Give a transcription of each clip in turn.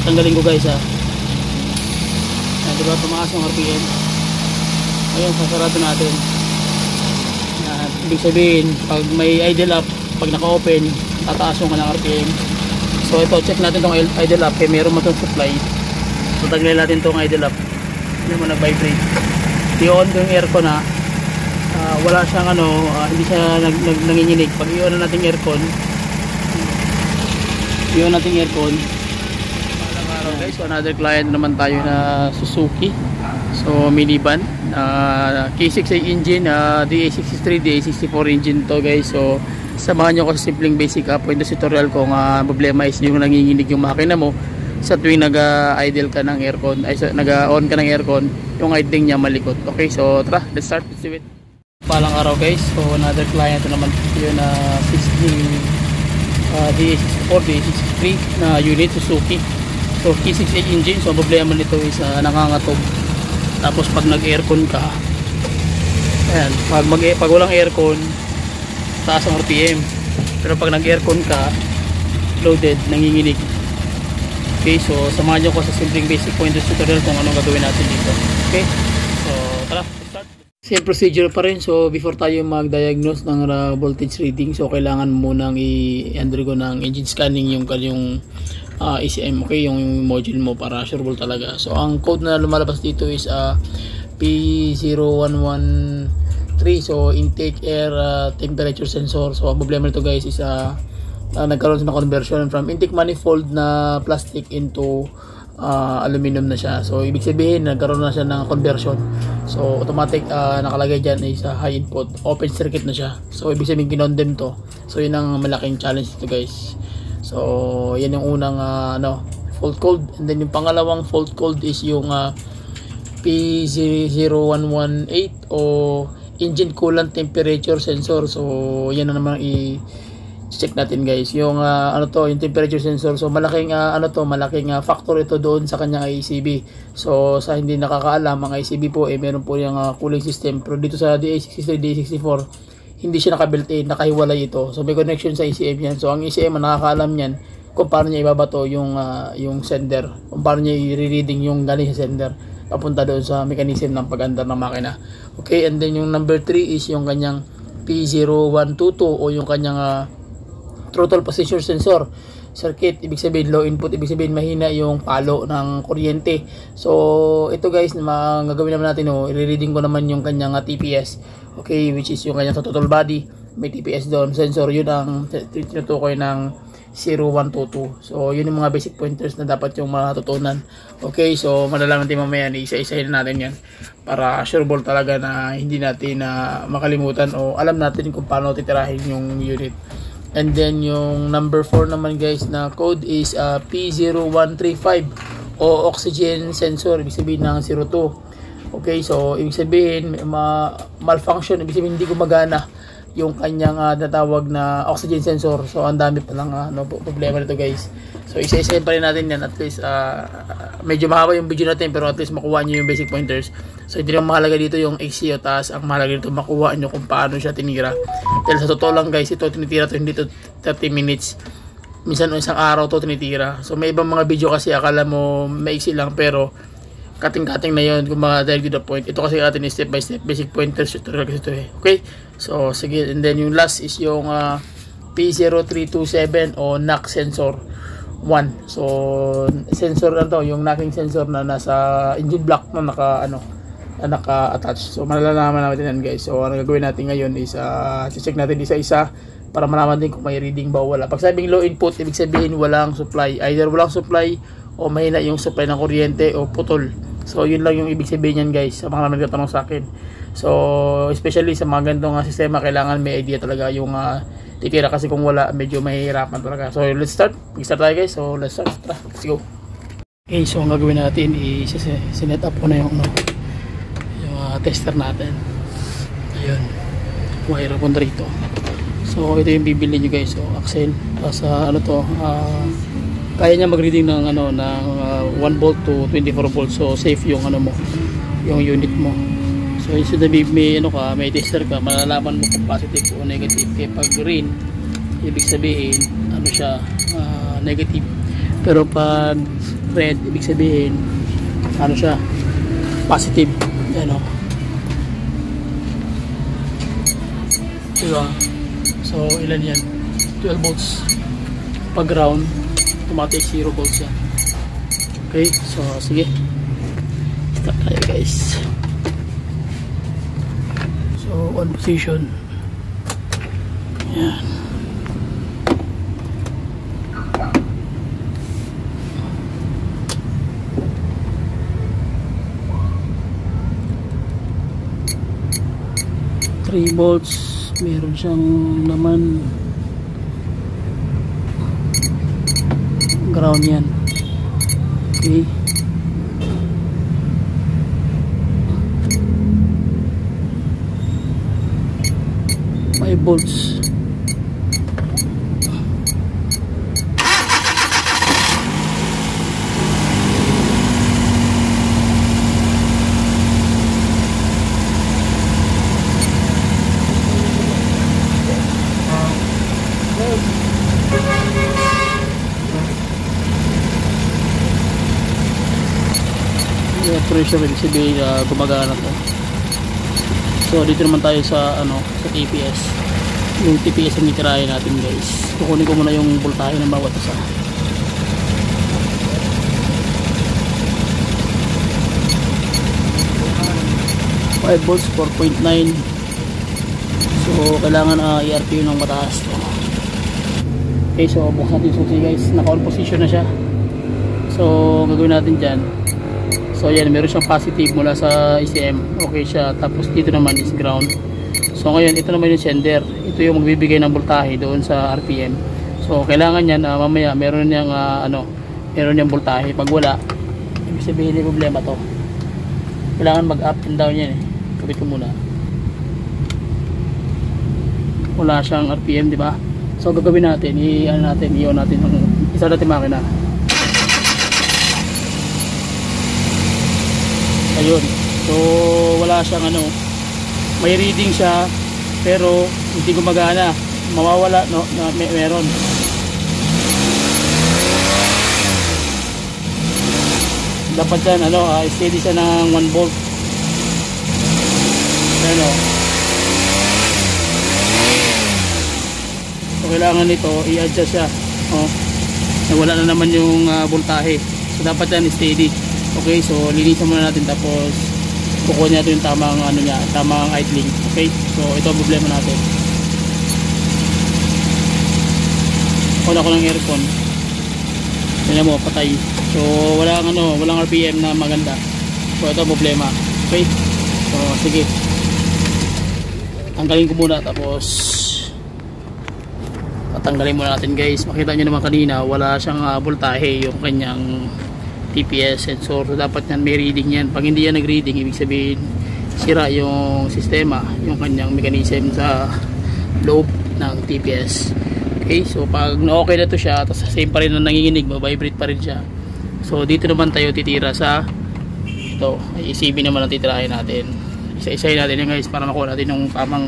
tatanggalin ko guys ha. Yan, diba tumaas yung RPM. Ayun, sasarado natin. Yan, ibig sabihin pag may idle up, pag naka-open, tataas yung kanang RPM. So ito, check natin tong idle up, meron mo itong supply. So tanggalin natin tong idle up. Hindi mo nag-vibrate. I-on yung aircon ha. Wala siyang hindi siya nanginginig. Pag i-on na natin aircon, Palang araw guys, so another client naman tayo na Suzuki. So minivan, K6A engine, DA63, DA64 engine to guys. So samahan nyo ko sa simpleng basic point tutorial kung problema is yung nanginginig yung makina mo sa tuwing nag-idle ka ng aircon, ay nag-on ka ng aircon, yung idling niya malikot. Okay, so tara, let's start, let's do it. Palang araw guys, so another client naman yun na DA64, DA63 na unit Suzuki. So K6A engine, so problema nito is nangangatog. Tapos pag nag-aircon ka, ayan, pag walang aircon, taas ang RPM. Pero pag nag-aircon ka, loaded, nanginginig. Okay, so samahan nyo ko sa simpleng basic pointers tutorial kung anong gagawin natin dito. Okay, so tara, start. Same procedure pa rin. So before tayo mag-diagnose ng voltage reading, so kailangan munang i-undergo ng engine scanning yung ECM, okay, yung module mo para sureball talaga. So ang code na lumalabas dito is P0113, so intake air temperature sensor. So ang problema nito guys is nagkaroon ng conversion from intake manifold na plastic into aluminum na siya. So ibig sabihin nagkaroon na siya ng conversion. So automatic nakalagay dyan is high input, open circuit na siya. So ibig sabihin kinondem to. So yun ang malaking challenge dito guys. So yan yung unang fault code, and then yung pangalawang fault code is yung P0118 o engine coolant temperature sensor. So yan na naman i-check natin guys, yung yung temperature sensor. So malaking malaking factor ito doon sa kanyang ICB. So sa hindi nakakaalam, ang ICB po meron po yung cooling system, pero dito sa DA63, DA64 hindi siya naka-built-in, nakahiwalay ito. So may connection sa ECM yan. So ang ECM nakakaalam niyan kung paano niya ibabato yung sender, kung paano niya i-reading yung galing sa sender papunta doon sa mechanism ng pag-andar ng makina. Okay, and then yung number 3 is yung kanyang P0122 o yung kanyang throttle position sensor circuit. Ibig sabihin low input, ibig sabihin mahina yung palo ng kuryente. So ito guys, gagawin naman natin, i-reading ko naman yung kanyang TPS, okay, which is yung kanyang total body, may TPS doon, sensor, yun ang tinutukoy ng 0122. So yun yung mga basic pointers na dapat yung matutunan. Okay, so malalaman natin mamaya, isa-isahin natin yan para sureball talaga na hindi natin makalimutan o alam natin kung paano titirahin yung unit. And then yung number 4 naman guys na code is P0135 o oxygen sensor, ibig sabihin ng 02. Okay, so ibig sabihin malfunction, ibig sabihin hindi gumagana yung kanyang natawag na oxygen sensor. So ang dami pa lang problema nito guys. So isa-isahin pa rin natin yan, at least medyo mahaba yung video natin, pero at least makuha nyo yung basic pointers. So hindi lang mahalaga dito yung XC o taas, ang mahalaga dito makuha nyo kung paano siya tinira. Dahil sa totoo lang guys, ito tinitira to hindi to 30 minutes, minsan isang araw to tinitira. So may ibang mga video kasi akala mo maiksi lang, pero cutting na yun kung mga direct to the point. Ito kasi atin step by step basic pointers tutorial kasi ito okay, so sige. And then yung last is yung P0327 o knock sensor 1. So sensor na to, yung knocking sensor na nasa engine block na naka-attach. So malalaman natin yan guys. So ang gagawin natin ngayon is check natin isa-isa para malaman din kung may reading ba o wala. Pag sabing low input, ibig sabihin walang supply, either walang supply o mahina yung supply ng kuryente o putol. So yun lang yung ibig sabihin yan guys, sa mga nagtatanong sa akin. So especially sa mga ganitong sistema, kailangan may idea talaga yung titira, kasi kung wala medyo mahihirapan talaga. So let's start, mag-start tayo guys. So let's start, let's go. Okay, so ang gagawin natin is sinet up ko na yung tester natin. Ayun, wire ko rito. So ito yung bibili nyo guys. So axle, sa kaya niya mag-reading ng ng 1 volt to 24 volts. So safe yung yung unit mo. So instead na may tester ka, malalaman mo kung positive o negative. Kaya pag green, ibig sabihin siya, negative. Pero pag red, ibig sabihin ano siya, positive. Yan o, diba? So ilan yan? 12 volts. Pag ground, automatic 0 volts yan. Okay, so sige, start tayo guys. So on position, yan. Volts, meron siyang naman ground yan. Okay, 5 volts. Pressure ibig sabihin gumagana to. So dito naman tayo sa ano, sa TPS. Yung TPS ang itirahin natin guys. Kukunin ko muna yung voltahe ng bawat isa. Five volts, 4.9. So kailangan i-RPU ng mataas to. Okay, so buksan natin yung susi guys. Naka on position na siya. So gagawin natin dyan, so yan, meron siyang positive mula sa ECM, okay siya. Tapos dito naman is ground. So ngayon ito naman yung sender, ito yung magbibigay ng voltahe doon sa RPM. So kailangan yan mamaya meron niyang meron niyang voltahe. Pag wala, ibig sabihin may problema to. Kailangan mag up and down yan Kapit ko muna, wala siyang RPM, di ba? So gagawin natin, i-on natin ng isa natin makina. Ayun, so wala siyang may reading siya pero hindi gumagana, mawawala meron. Dapat yan steady siya ng 1 volt. So kailangan nito i-adjust siya nawala na naman yung voltahe. So dapat yan steady. Okay, so linisan muna natin, tapos kukunin natin yung tamang idling. Okay, so ito ang problema natin. Wala ko ng aircon. Tingnan mo, patay. So walang RPM na maganda. So ito ang problema. Okay, so sige, tanggalin ko muna, tapos tatanggalin muna natin guys. Makita nyo naman kanina, wala siyang voltahe yung kanyang TPS sensor. So dapat yan may reading yan. Pag hindi yan nag-reading, ibig sabihin sira yung sistema, yung kanyang mechanism sa loob ng TPS. Okay, so pag na-okay na to siya, tapos same pa rin na nanginginig, ma-vibrate pa rin siya. So dito naman tayo titira sa ito, ECB naman ang titirahin natin. Isa-isahin natin yan guys, para makuha natin yung tamang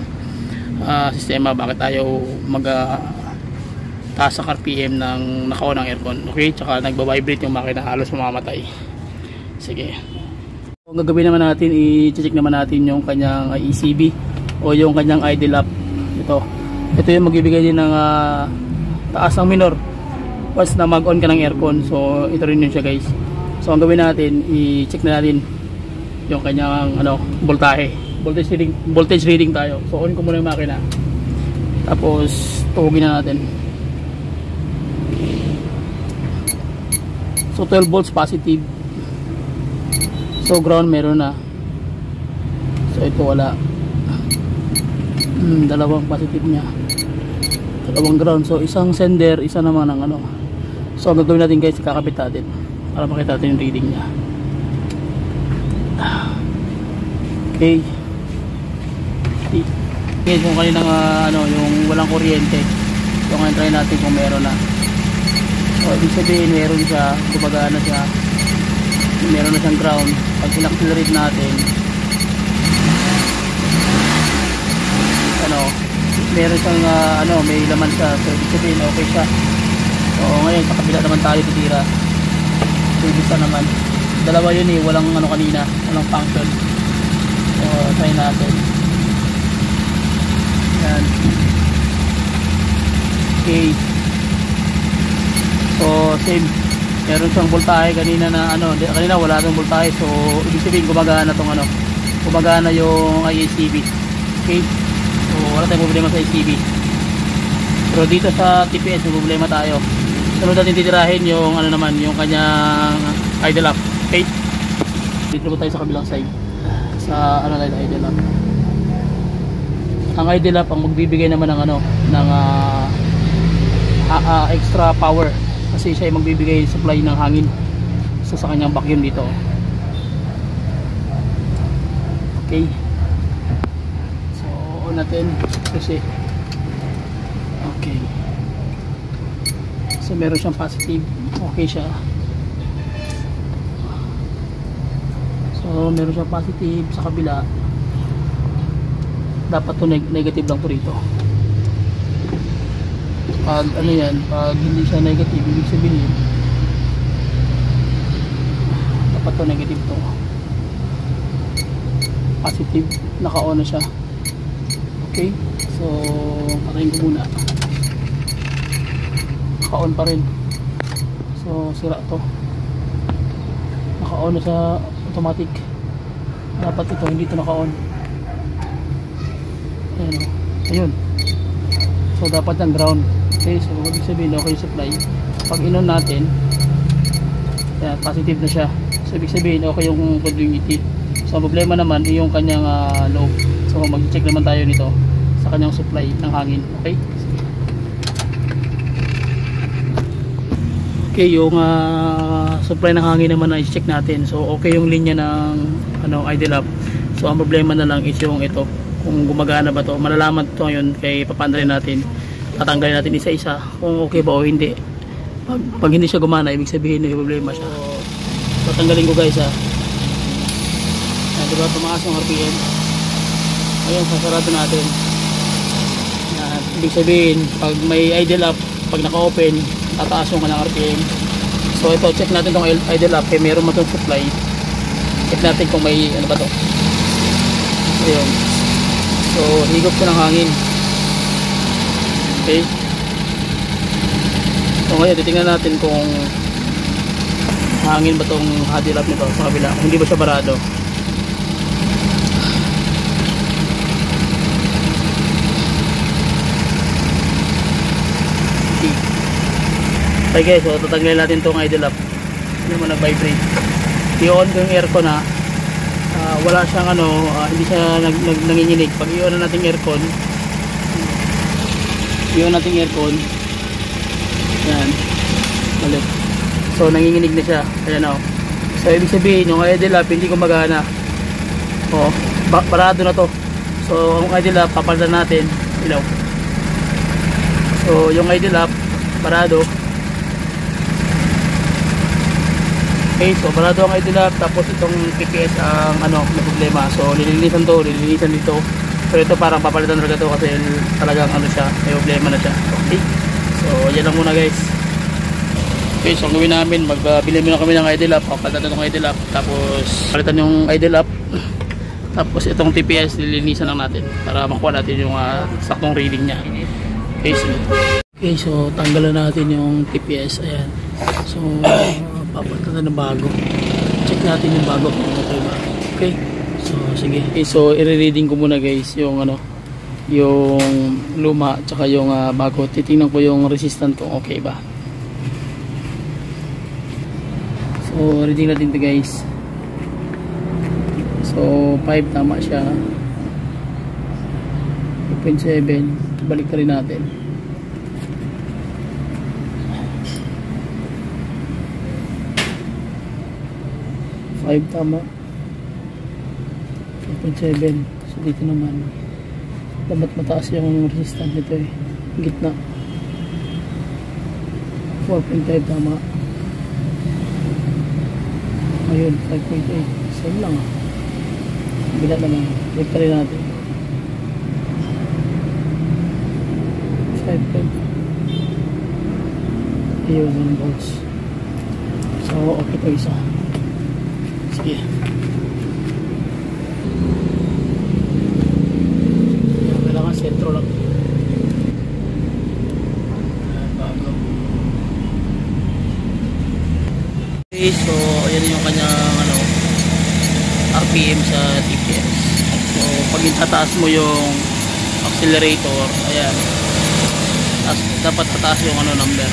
sistema. Bakit tayo taas ang RPM ng naka-on ng aircon. Okay, tsaka nagba-vibrate yung makina, halos mamamatay. Sige, ang gagawin naman natin, i-check naman natin yung kanyang ECB o yung kanyang idle up. Ito yung magbibigay din ng taas ng minor once na mag-on ka ng aircon. So ito rin yun siya guys. So ang gawin natin, i-check na natin yung kanyang voltahe, voltage reading tayo. So on ko muna yung makina, tapos tuhugin na natin. So 12 volts positive. So ground meron na. So ito wala. Dalawang positive niya, dalawang ground. So isang sender, isa naman ang So ang gagawin natin guys, kakabit natin para makita natin yung reading niya. Okay. Okay, kung kaninang yung walang kuryente, so ngayon try natin kung meron na. So ibig sabihin meron siya, gumagana siya, meron na siyang ground. Pag in-accelerate natin, meron siyang may laman siya. So ibig sabihin okay siya. So ngayon sa kabila naman tayo titira. Bisa naman. Dalawa yun eh, walang ano kanina, walang function. So, try natin. Yan. Okay. So, same. Meron siyang voltahe kanina na ano, kanina wala tong voltahe. So, ibig sabihin gumagana tong ano, gumagana yung IACB. Okay? So, wala tayong problema sa IACB. Pero dito sa TPS, may problema tayo. Sunod natin titirahin yung ano naman, yung kanyang idle up. Okay? Dito po tayo sa kabilang side. Sa ano tayo, idle up. Ang idle up ang magbibigay naman ng ano, ng extra power. Kasi siya ay magbibigay supply ng hangin sa kanyang vacuum dito. Okay. So, on natin kasi okay. So, meron siyang positive. Okay siya. So, meron siyang positive sa kabila. Dapat to negative lang po rito. Pag ano yan, pag hindi siya negative, ibig sabihin dapat to negative to. Positive, naka-on na siya. Okay, so patayin ko muna. Naka-on pa rin. So sira to. Naka-on na sa automatic. Dapat ito, hindi to naka-on. Ayun, ayun. So dapat ang ground. Okay, so ibig sabihin okay supply. Pag inon natin, yan, positive na siya. So ibig sabihin okay yung continuity. So ang problema naman yung kanyang load. So mag-check naman tayo nito sa kanyang supply ng hangin. Okay? Okay, yung supply ng hangin naman na i-check natin. So okay yung linya ng ano, idle up. So ang problema na lang is yung ito, kung gumagana ba to. Malalaman to ngayon kay papandalin natin. Tatanggalin natin isa-isa kung okay ba o hindi. Pag hindi siya gumana, ibig sabihin may problema siya. So tatanggalin ko guys ha. Yan, diba tumaas yung RPM. Ayun, sasarado natin. Yan, ibig sabihin pag may idle up, pag naka-open, tataas yung kanyang RPM. So ito, check natin itong idle up. Meron man itong supply. Check natin kung may ano ba to. Ayun. So higop ko ng hangin. Okay. So ngayon titingnan natin kung hangin ba tong idle up nito sa kabila, hindi ba siya barado. Okay. Okay guys, so tatanggalin natin tong idle up. Hindi mo nag-vibrate. I-on ko yung aircon ha. Wala siyang ano, hindi siya nanginginig. Pag i-on na natin aircon, yung nating aircon yan ulit, so nanginginig na siya. Ayan o, so ibig sabihin yung idle up hindi gumagana. O, parado na to. So ang idle up papalitan natin ilaw. So yung idle up parado. Okay, so parado ang idle up. Tapos itong PPS ang ano na problema. So lilinisan to, lilinisan dito. So ito parang papalitan talaga to kasi talagang ano siya, may problema na siya. Okay. So yan lang muna guys. Okay, so ang gawin namin, magbili muna kami ng idle up. Papalitan itong idle up. Tapos palitan yung idle up. Tapos itong TPS lilinisan lang natin para makuha natin yung saktong reading niya. Okay, so tanggalan natin yung TPS. Ayan. So papalitan ng bago. Check natin yung bago kung okay ba. Okay. So sige. Okay, so i-reading ko muna guys yung ano, yung luma tsaka yung bago. Titingnan ko yung resistant kung okay ba. So reading natin to guys. So 5 tama siya. 2.7. Balik ka rin natin. 5 tama. 2.7. So dito naman dapat mataas yung resistance nito eh, gitna. 4.5 tama. Ayun 5.8. Same lang bila naman. Balik pa rin natin 5.5. Ayun 1 volts. So okay to isa. Sige. Kailangan sentro lang. Bago. Okay, so ayan yung kanyang ano, RPM sa TPS. So pag itataas mo yung accelerator, ayan, dapat tataas yung ano, number.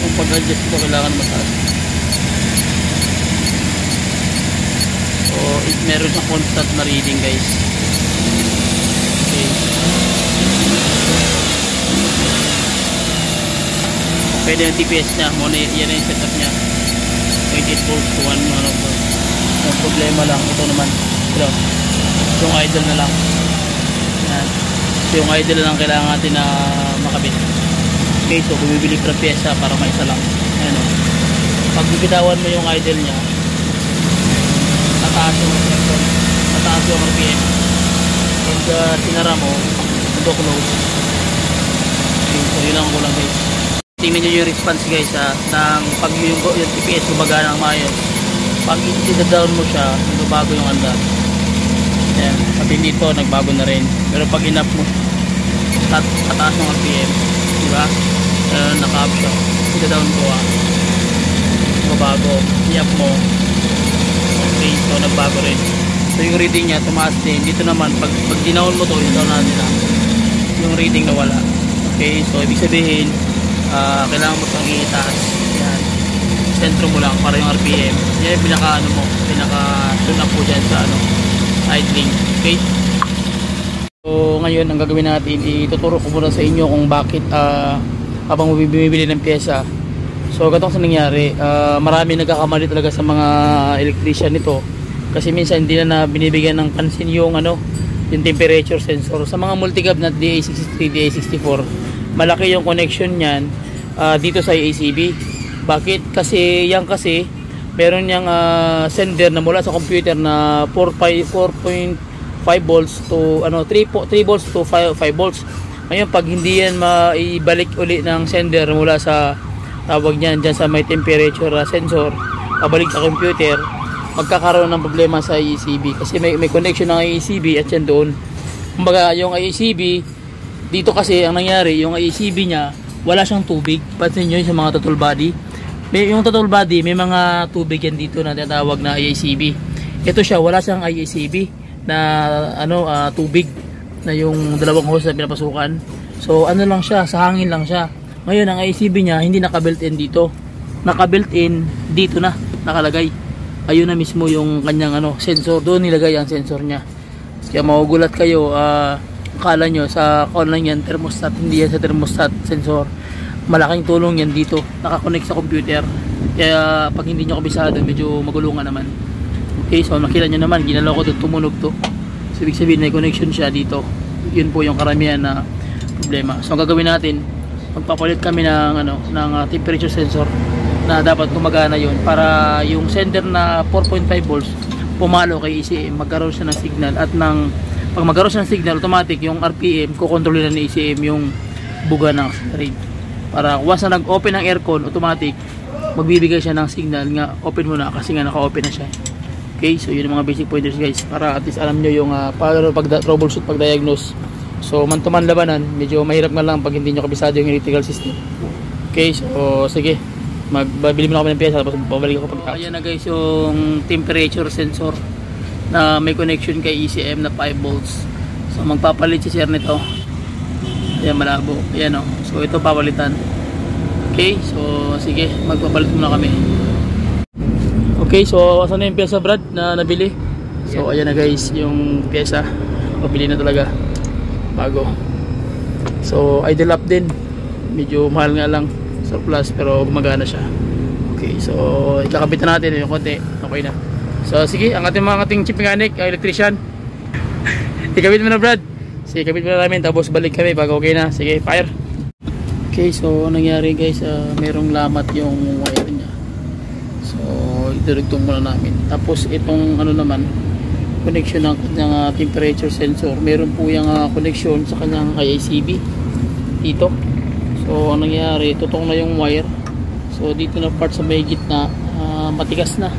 Kung pag-adjust ko, kailangan mataas. So meron siyang constant na reading, guys. Okay. Pwede yung TPS niya, yan yung setup niya, 28 volts to 1 ano po. Yung problema lang, ito naman, ito, yung idle na lang. Yan. So yung idle na lang kailangan natin na makabit. Okay, so bumibili ka ng pyesa para maisa lang. Ayan, pag bibitawan mo yung idle niya, tataas yung reflection, tataas yung RPM. Pag sinara mo, ito close. Okay, so yun lang ko lang, guys. Tingnan nyo yung response, guys, ng pag yung TPS gumagana ng maayos. Pag i-down mo siya, bago yung andar. Ayan, pati dito nagbago na rin. Pero pag in-up mo, tataas ng RPM, diba? Naka-up siya, i-down ko, bago i-up mo. Okay, so nagbago rin. So yung reading niya tumaas din. Dito naman pag dinown mo to, i-down natin yung reading na wala. Okay, so ibig sabihin kailangan mo itong itaas. Yan, sentro mo lang para yung RPM. Yan yung pinaka ano mo, pinaka tune up po dyan sa ano, idling. Okay, so ngayon ang gagawin natin, ituturo ko muna sa inyo kung bakit habang bumibili ng pyesa. So ganito kasi nangyari, marami nagkakamali talaga sa mga electrician nito, kasi minsan hindi na binibigyan ng pansin yung ano, yung temperature sensor sa mga multicab na DA63, DA64. Malaki yung connection niyan dito sa ACB. Bakit? Kasi yan, kasi meron niyang sender na mula sa computer na 4.5 volts to ano 3 volts to 5 volts. Ngayon pag hindi yan maibalik uli ng sender mula sa tawag niyan diyan sa may temperature sensor, pabalik sa computer, magkakaroon ng problema sa ACB kasi may connection ng ACB at yan doon. Kumbaga yung ACB dito, kasi ang nangyari, yung ACB niya wala siyang tubig. Pansin nyo sa mga throttle body, yung throttle body may mga tubig yan dito na tinatawag na ACB. Ito siya, wala siyang ACB na ano, tubig na yung dalawang hose na pinapasukan. So ano lang siya, sa hangin lang siya. Ngayon ang ACB niya hindi naka-built-in dito, naka-built-in dito na nakalagay. Ayun na mismo yung kanyang ano, sensor, doon nilagay ang sensor niya. Kaya magugulat kayo, akala nyo sa online yan thermostat, hindi yan sa thermostat sensor. Malaking tulong yan dito, nakakonect sa computer. Kaya pag hindi nyo kabisado, medyo magulungan naman. Okay, so nakita nyo naman, ginalaw ko doon, tumunog to. So ibig sabihin may connection siya dito. Yun po yung karamihan na problema. So ang gagawin natin, magpapalit kami ng ano, ng temperature sensor na dapat gumagana yun para yung sender na 4.5 volts pumalo kay ECM, magkaroon siya ng signal, at pag magkaroon siya ng signal, automatic yung RPM kukontrolin na ni ECM yung buga ng accelerate. Para once na nag-open ang aircon, automatic magbibigay siya ng signal nga open mo na, kasi nga naka-open na siya. Okay, so yun yung mga basic pointers, guys, para at least alam nyo yung paano pag-troubleshoot, pag-diagnose. So man-to-man labanan, medyo mahirap nga lang pag hindi nyo kabisado yung electrical system. Okay, so sige, magbabili mo na kami ng pyesa, tapos babalik ako pag ayan na, guys, yung temperature sensor na may connection kay ECM na 5 volts. So magpapalit si sir nito. Ayan, malabo. Ayan, oh. So ito papalitan. Okay, so sige, magpapalit muna kami. Okay, so asan na yung pyesa, Brad, na nabili? So ayan na, guys, yung pyesa. Pabili na talaga, bago. So idle up din, medyo mahal nga lang, surplus, pero gumagana siya. Okay, so ikakabitan natin yung konti. Okay na. So sige, ang ating chief mechanic, electrician, ikabit mo na, Brad. Sige, ikabit mo na namin, tapos balik kami pag okay na. Sige, fire. Okay, so nangyari, guys, merong lamat yung wire niya. So idurugtong muna namin. Tapos itong ano naman, connection ng kanyang temperature sensor, meron po yung connection sa kanyang IACB dito. So ang nangyayari, tutong na yung wire. So dito na part sa may gitna, matigas na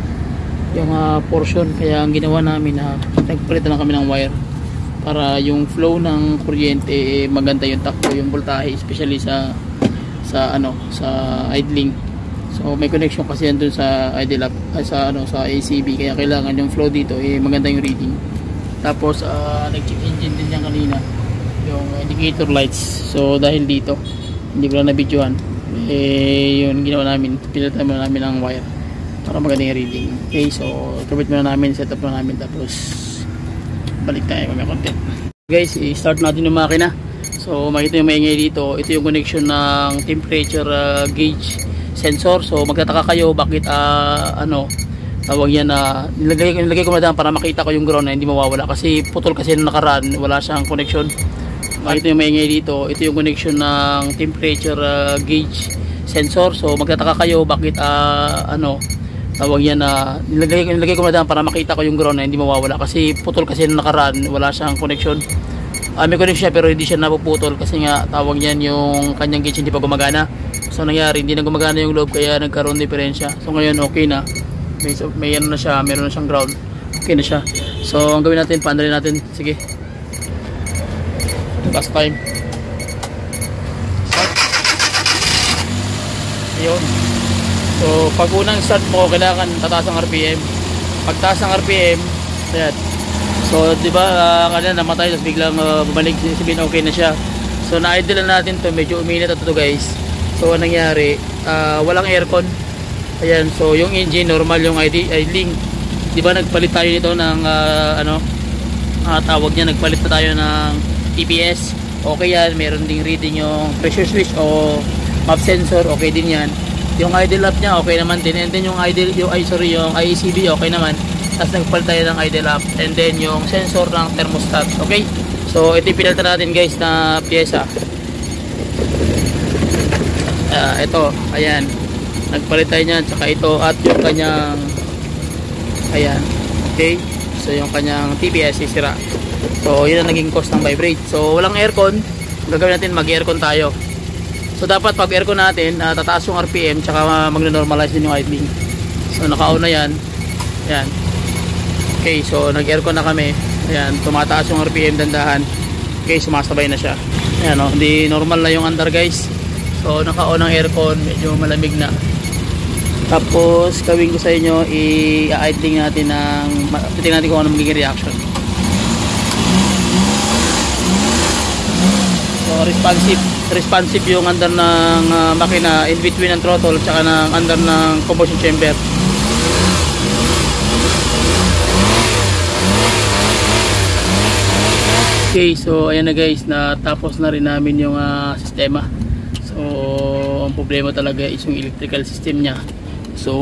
yung portion, kaya ang ginawa namin na nagpalitan na kami ng wire para yung flow ng kuryente maganda yung takbo, yung voltahe, especially sa idling. So may connection kasi yan dun sa idle up, sa ACB, kaya kailangan yung flow dito maganda yung reading. Tapos nag-check engine din yan kanina, yung indicator lights. So dahil dito hindi ko na nabidyohan, yun ginawa namin, pinalitan muna namin ang wire para maganda yung reading. Okay, so kabit muna namin, set up muna namin, tapos balik tayo mga content. Guys, i-start natin yung makina. So makita yung maingay dito, ito yung connection ng temperature gauge sensor. So magtataka kayo bakit tawag yan nilagay ko na dyan para makita ko yung ground na hindi mawawala, kasi putol kasi nung nakaraan, wala siyang connection. Makita yung maingay dito, ito yung connection ng temperature gauge sensor. So magtataka kayo bakit tawag yan nilagay ko na dyan para makita ko yung ground na hindi mawawala, kasi putol kasi nung nakaraan, wala siyang connection. May connection siya pero hindi siya napuputol kasi nga tawag yan yung kanyang gauge hindi pa gumagana. So nangyari, hindi na gumagana yung lobe, kaya nagkaroon diferensya. So ngayon okay na, may ano na siya, meron na siyang ground, okay na siya. So ang gawin natin, paandalin natin, sige, last time. Ayun. So pag unang start mo, kailangan tataas ang RPM. Pag taas ang RPM, ayan. So di ba kanina namatay, tapos biglang bumalik, sabihin okay na siya. So na-idle na natin to, medyo uminit ito guys. So anong nangyari, walang aircon. Ayan, so yung engine normal yung idling. Di ba nagpalit tayo nito ng tawag niya, nagpalit na tayo ng TPS. Okay yan, meron ding reading yung pressure switch o map sensor, okay din yan. Yung idle up niya okay naman din, and then yung yung IACB okay naman. Tapos nagpalit tayo ng idle up, and then yung sensor ng thermostat. Okay, so ito yung pinalitan natin guys na pyesa. Ito, ayan, nagpalit tayo niyan, tsaka ito at yung kanyang, ayan, okay. So yung kanyang TPS sisira. So yun ang naging cause ng vibrate. So walang aircon, gagawin natin, mag-aircon tayo. So dapat pag aircon natin, tataas yung RPM, tsaka mag-normalize din yung idling. So naka-on na yan. Ayan. Okay, so nag-aircon na kami. Ayan, tumataas yung RPM dandahan. Okay, sumasabay na siya. Ayan o, hindi normal na yung andar guys. So naka-on ang aircon, medyo malamig na. Tapos gawin ko sa inyo, i-idling natin titingnan natin kung ano magiging reaction. So responsive yung andar ng makina in between ng throttle tsaka ng andar ng combustion chamber. Okay, so ayan na guys, natapos na rin namin yung sistema. So ang problema talaga is yung electrical system nya. So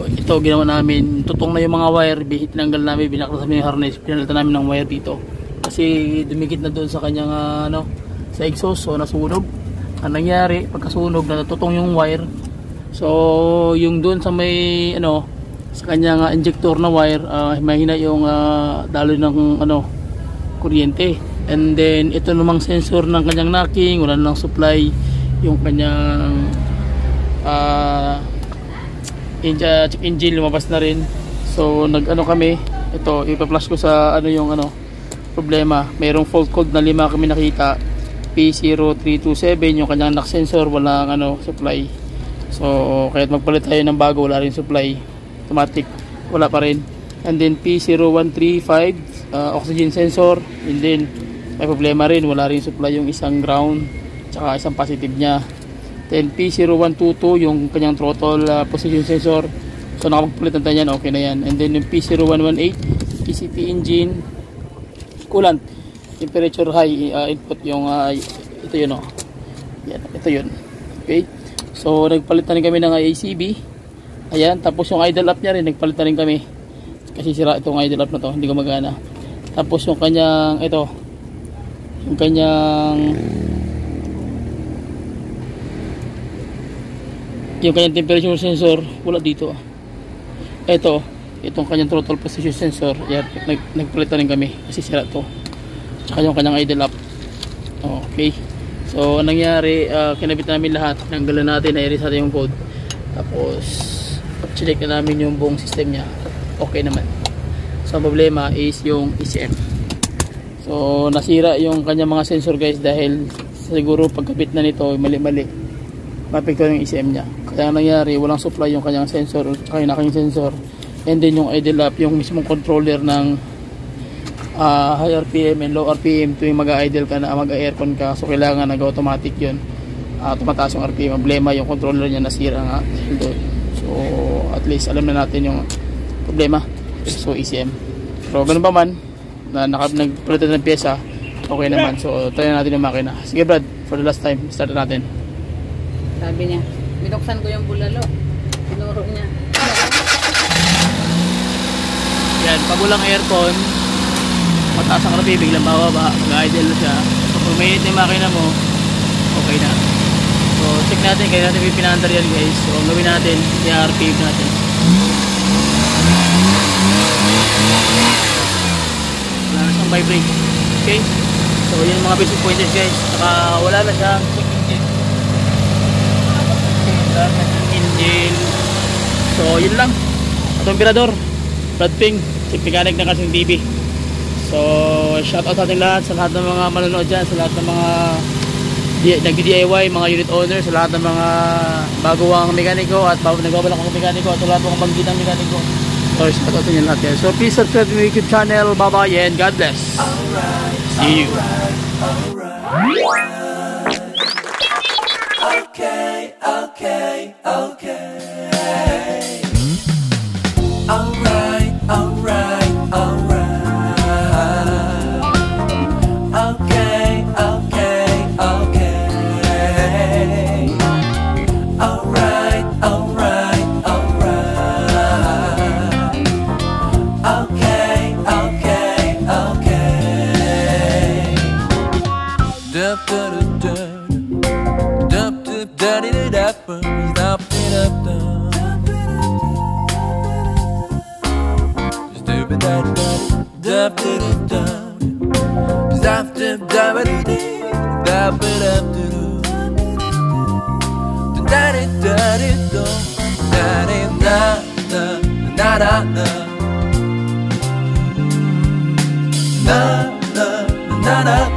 ito ginawa namin, tutong na yung mga wire, tinanggal namin, binaklas namin yung harness, pinalitan namin ng wire dito kasi dumikit na doon sa kanyang sa exhaust. So nasunog. Ang nangyari, pagkasunog, natutong yung wire. So yung doon sa may sa kanyang injector na wire, mahina yung daloy ng kuryente. And then ito namang sensor ng kanyang knocking, wala nang supply yung kanyang check engine, lumabas na rin. So kami, ito ipa-flash ko sa yung problema. Mayroong fault code na 5 kami nakita, P0327, yung kanyang knock sensor, walang supply. So kahit magpalit tayo ng bago, wala rin supply, automatic wala pa rin. And then P0135, oxygen sensor, and then may problema rin, wala rin supply yung isang ground tsaka isang positive nya. Then P0122, yung kanyang throttle position sensor. So nakapagpalitan tayo yan, okay na yan. And then yung P0118, PCT engine, coolant, temperature high input, yung ito yun yan, ito yun. Okay, so nagpalitan rin kami ng IACB. Ayan, tapos yung idle up nya rin, nagpalitan rin kami kasi sira itong idle up na to, hindi gumagana. Tapos yung kanyang yung kanyang temperature sensor, wala dito. itong kanyang throttle position sensor, yan, nagpalit na rin kami kasi sira to. Tsaka yung kanyang idle up. Okay, so anong nangyari, kinabit namin lahat, nanggalan natin, na-erase natin yung code, tapos check na namin yung buong system nya, okay naman. So ang problema is yung ECM. So nasira yung kanyang mga sensor guys, dahil siguro pagkabit na nito mali-mali, mapekto yung ECM nya. Kaya nangyari, walang supply yung kanyang sensor, kaya yung aking sensor, and then yung idle up, yung mismong controller ng high RPM and low RPM tuwing mag-idle ka na, mag-aircon ka, so kailangan nag-automatic yun, tumataas yung RPM. Problema yung controller niya, nasira nga doon. So at least alam na natin yung problema, so ECM. Pero ganun pa man, na nagpalitan ng pyesa, okay naman. So try natin yung makina. Sige Brad, for the last time, start natin. Sabi niya, binuksan ko yung bulalo, tinuro niya. Yan, pabulang aircon, mataas ang RPM, biglang bababa, mag-idle siya. So kung may hit na yung makina mo, okay na. So check natin, kaya natin pinaandar yan guys. So ang gawin natin, yung RPM natin. Wala na siyang vibrate. Okay, so yun yung mga basic pointers guys. Saka wala na siyang check engine. Wala na siyang engine. So yun lang. Atong pirador, Brad Ping, check mechanic ng Kasing TV. So shout out sa ating lahat, sa lahat ng mga manonood dyan, sa lahat ng mga nag-DIY, mga unit owners, sa lahat ng mga baguang mekaniko at nagbabalak ng mekaniko, at sa lahat ng banggitang mekaniko. So shout out sa inyo lahat yan. So please subscribe to my YouTube channel. Bye bye and God bless. See you. Okay, okay, okay. Alright, alright, alright. Okay, okay, okay. Alright, alright, alright. Okay, okay, okay. Dup dup dup dup dup dup dup dup dup dup. Na